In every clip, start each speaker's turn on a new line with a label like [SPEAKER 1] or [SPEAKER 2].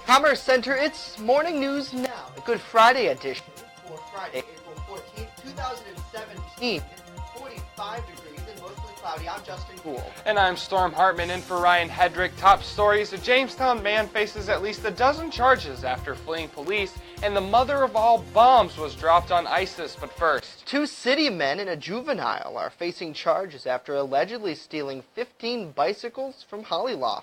[SPEAKER 1] Commerce Center, it's morning news now. A Good Friday edition for Friday, April 14th, 2017. It's 45 degrees and mostly cloudy. I'm Justin Gould.
[SPEAKER 2] And I'm Storm Hartman in for Ryan Hedrick. Top stories: a Jamestown man faces at least a dozen charges after fleeing police, and the mother of all bombs was dropped on ISIS. But first,
[SPEAKER 1] 2 city men and a juvenile are facing charges after allegedly stealing 15 bicycles from Hollyloft.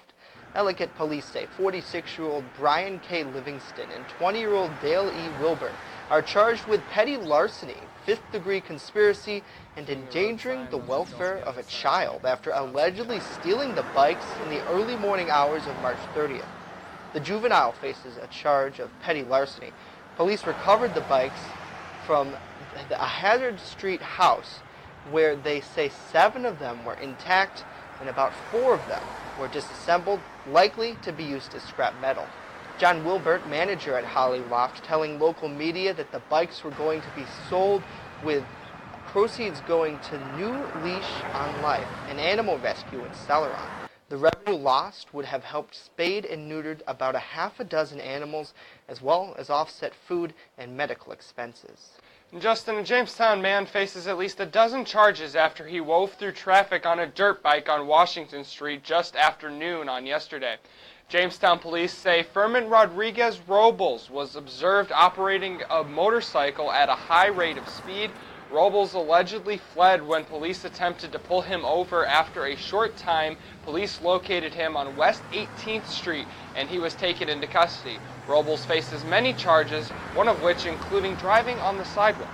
[SPEAKER 1] Ellicott police say 46-year-old Brian K. Livingston and 20-year-old Dale E. Wilbur are charged with petty larceny, 5th-degree conspiracy, and endangering the welfare of a child after allegedly stealing the bikes in the early morning hours of March 30th. The juvenile faces a charge of petty larceny. Police recovered the bikes from a Hazard Street house where they say 7 of them were intact and about 4 of them were disassembled, likely to be used as scrap metal. John Wilbert, manager at Hollyloft, telling local media that the bikes were going to be sold with proceeds going to New Leash on Life, an animal rescue in Celeron. The revenue lost would have helped spayed and neutered about a half a dozen animals, as well as offset food and medical expenses.
[SPEAKER 2] Justin, a Jamestown man faces at least a dozen charges after he wove through traffic on a dirt bike on Washington Street just after noon on yesterday. Jamestown police say Furman Rodriguez Robles was observed operating a motorcycle at a high rate of speed. Robles allegedly fled when police attempted to pull him over. After a short time, police located him on West 18th Street and he was taken into custody. Robles faces many charges, one of which including driving on the sidewalk.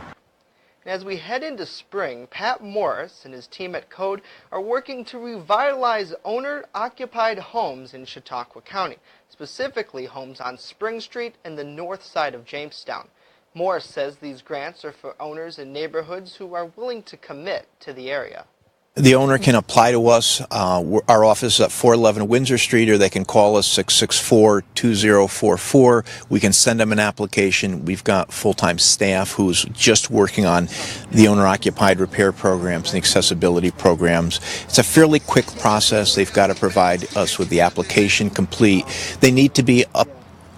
[SPEAKER 1] And as we head into spring, Pat Morris and his team at Code are working to revitalize owner-occupied homes in Chautauqua County, specifically homes on Spring Street and the north side of Jamestown. Morris says these grants are for owners in neighborhoods who are willing to commit to the area.
[SPEAKER 3] The owner can apply to us. Our office is at 411 Windsor Street, or they can call us 664-2044. We can send them an application. We've got full-time staff who's just working on the owner-occupied repair programs and accessibility programs. It's a fairly quick process. They've got to provide us with the application complete. They need to be up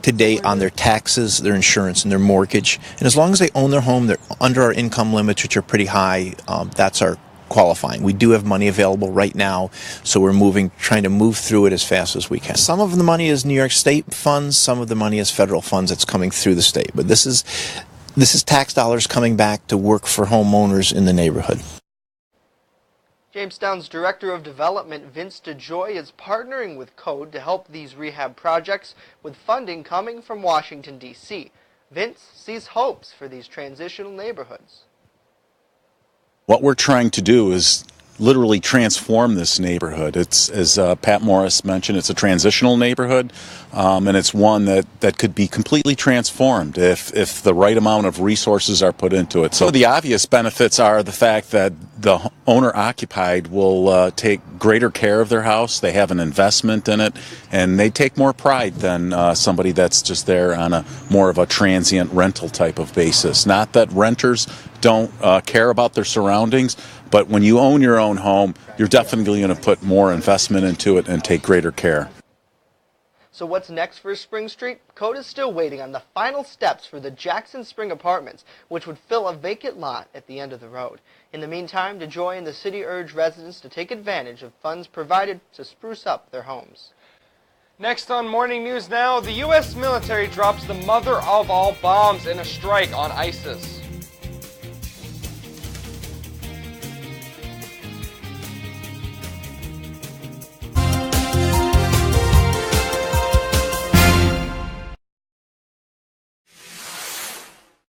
[SPEAKER 3] to date on their taxes, their insurance, and their mortgage. And as long as they own their home, they're under our income limits, which are pretty high. That's our qualifying. We do have money available right now, so we're trying to move through it as fast as we can. Some of the money is New York State funds, some of the money is federal funds that's coming through the state. But this is tax dollars coming back to work for homeowners in the neighborhood.
[SPEAKER 1] Jamestown's Director of Development, Vince DeJoy, is partnering with Code to help these rehab projects with funding coming from Washington, D.C. Vince sees hopes for these transitional neighborhoods.
[SPEAKER 4] What we're trying to do is literally transform this neighborhood. It's, as Pat Morris mentioned, it's a transitional neighborhood, and it's one that could be completely transformed if the right amount of resources are put into it. So the obvious benefits are the fact that the owner-occupied will take greater care of their house, they have an investment in it, and they take more pride than somebody that's just there on a more of a transient rental type of basis. Not that renters don't care about their surroundings, but when you own your own home, you're definitely going to put more investment into it and take greater care.
[SPEAKER 1] So what's next for Spring Street? Code is still waiting on the final steps for the Jackson Spring Apartments, which would fill a vacant lot at the end of the road. In the meantime, DeJoy and the city urge residents to take advantage of funds provided to spruce up their homes.
[SPEAKER 2] Next on Morning News Now, the U.S. military drops the mother of all bombs in a strike on ISIS.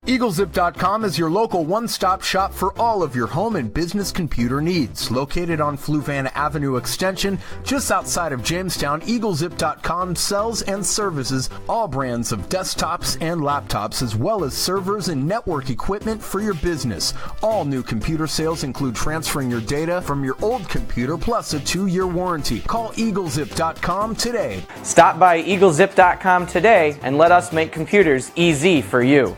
[SPEAKER 5] EagleZip.com is your local one-stop shop for all of your home and business computer needs. Located on Fluvan Avenue Extension, just outside of Jamestown, EagleZip.com sells and services all brands of desktops and laptops, as well as servers and network equipment for your business. All new computer sales include transferring your data from your old computer plus a 2-year warranty. Call EagleZip.com today.
[SPEAKER 6] Stop by EagleZip.com today and let us make computers easy for you.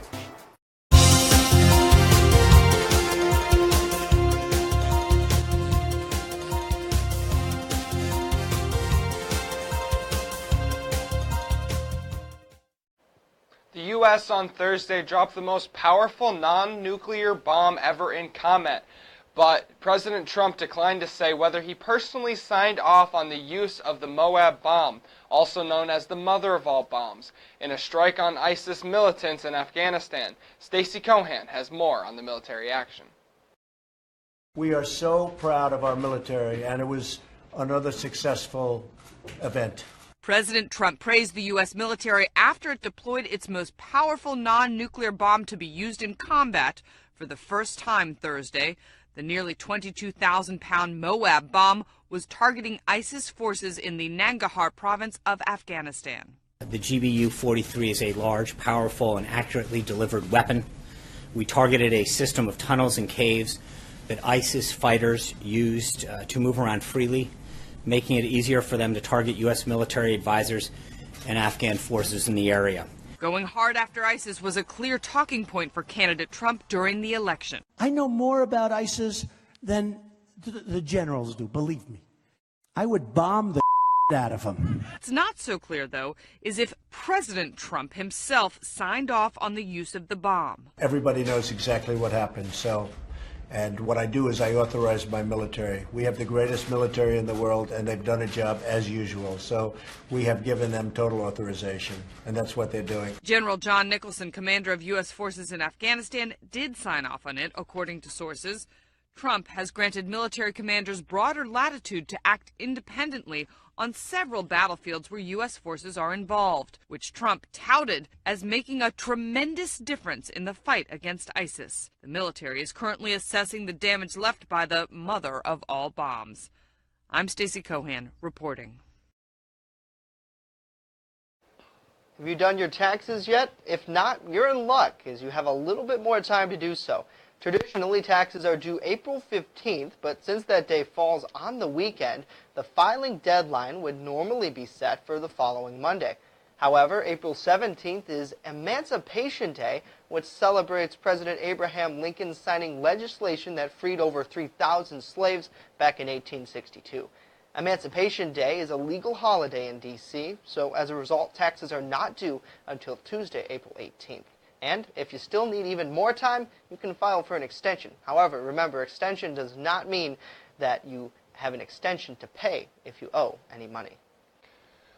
[SPEAKER 2] The U.S. on Thursday dropped the most powerful non-nuclear bomb ever in comment, but President Trump declined to say whether he personally signed off on the use of the MOAB bomb, also known as the mother of all bombs, in a strike on ISIS militants in Afghanistan. Stacey Cohan has more on the military action.
[SPEAKER 7] We are so proud of our military, and it was another successful event.
[SPEAKER 8] President Trump praised the U.S. military after it deployed its most powerful non-nuclear bomb to be used in combat for the first time Thursday. The nearly 22,000-pound MOAB bomb was targeting ISIS forces in the Nangarhar province of Afghanistan.
[SPEAKER 9] The GBU-43 is a large, powerful, and accurately delivered weapon. We targeted a system of tunnels and caves that ISIS fighters used to move around freely, making it easier for them to target U.S. military advisors and Afghan forces in the area.
[SPEAKER 8] Going hard after ISIS was a clear talking point for candidate Trump during the election.
[SPEAKER 10] I know more about ISIS than the generals do, believe me. I would bomb the out of them.
[SPEAKER 8] What's not so clear, though, is if President Trump himself signed off on the use of the bomb.
[SPEAKER 7] Everybody knows exactly what happened, and what I do is I authorize my military. We have the greatest military in the world, and they've done a job as usual. So we have given them total authorization, and that's what they're doing.
[SPEAKER 8] General John Nicholson, commander of U.S. forces in Afghanistan, did sign off on it, according to sources. Trump has granted military commanders broader latitude to act independently on several battlefields where U.S. forces are involved, which Trump touted as making a tremendous difference in the fight against ISIS. The military is currently assessing the damage left by the mother of all bombs. I'm Stacey Cohan, reporting.
[SPEAKER 1] Have you done your taxes yet? If not, you're in luck, as you have a little bit more time to do so. Traditionally, taxes are due April 15th, but since that day falls on the weekend, the filing deadline would normally be set for the following Monday. However, April 17th is Emancipation Day, which celebrates President Abraham Lincoln signing legislation that freed over 3,000 slaves back in 1862. Emancipation Day is a legal holiday in D.C., so as a result, taxes are not due until Tuesday, April 18th. And if you still need even more time, you can file for an extension. However, remember, extension does not mean that you have an extension to pay if you owe any money.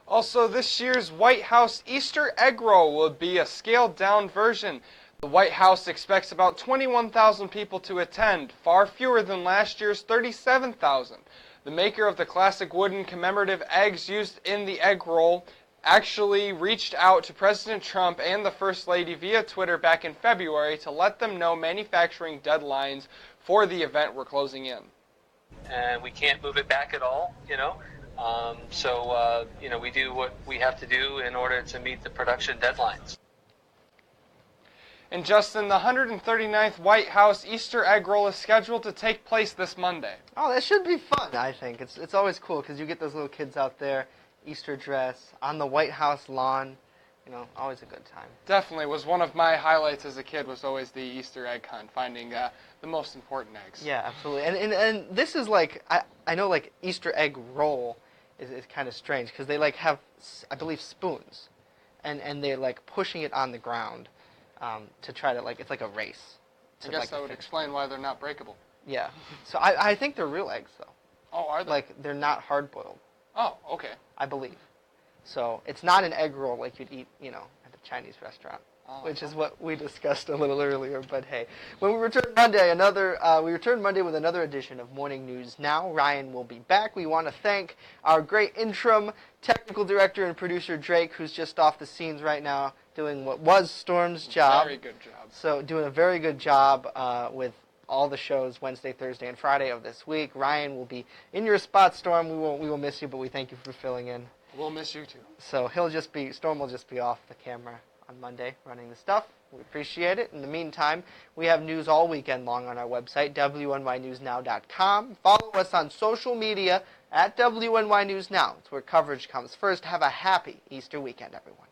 [SPEAKER 2] Also, this year's White House Easter egg roll will be a scaled-down version. The White House expects about 21,000 people to attend, far fewer than last year's 37,000. The maker of the classic wooden commemorative eggs used in the egg roll actually reached out to President Trump and the First Lady via Twitter back in February to let them know manufacturing deadlines for the event were closing in.
[SPEAKER 11] And we can't move it back at all, we do what we have to do in order to meet the production deadlines.
[SPEAKER 2] And Justin, the 139th White House Easter egg roll is scheduled to take place this Monday.
[SPEAKER 1] Oh, that should be fun, I think. It's always cool because you get those little kids out there, Easter dress, on the White House lawn. Always a good time.
[SPEAKER 2] Definitely was one of my highlights as a kid, was always the Easter egg hunt, finding the most important eggs.
[SPEAKER 1] Yeah, absolutely. And this is like, I know like Easter egg roll is kind of strange because they like have, I believe, spoons. And they're like pushing it on the ground to try to it's like a race.
[SPEAKER 2] I guess that would explain why they're not breakable.
[SPEAKER 1] Yeah. So I think they're real eggs though.
[SPEAKER 2] Oh, are they?
[SPEAKER 1] Like they're not hard boiled.
[SPEAKER 2] Oh, okay.
[SPEAKER 1] I believe. So it's not an egg roll like you'd eat, at a Chinese restaurant, which is what we discussed a little earlier. But hey, when we return Monday, we return Monday with another edition of Morning News Now. Ryan will be back. We want to thank our great interim technical director and producer Drake, who's just off the scenes right now doing what was Storm's job.
[SPEAKER 2] Very good job.
[SPEAKER 1] So doing a very good job with all the shows Wednesday, Thursday, and Friday of this week. Ryan will be in your spot, Storm. We will miss you, but we thank you for filling in.
[SPEAKER 2] We'll miss you too.
[SPEAKER 1] So Storm will just be off the camera on Monday running the stuff. We appreciate it. In the meantime, we have news all weekend long on our website, WNYNewsNow.com. Follow us on social media at WNY News Now. It's where coverage comes first. Have a happy Easter weekend, everyone.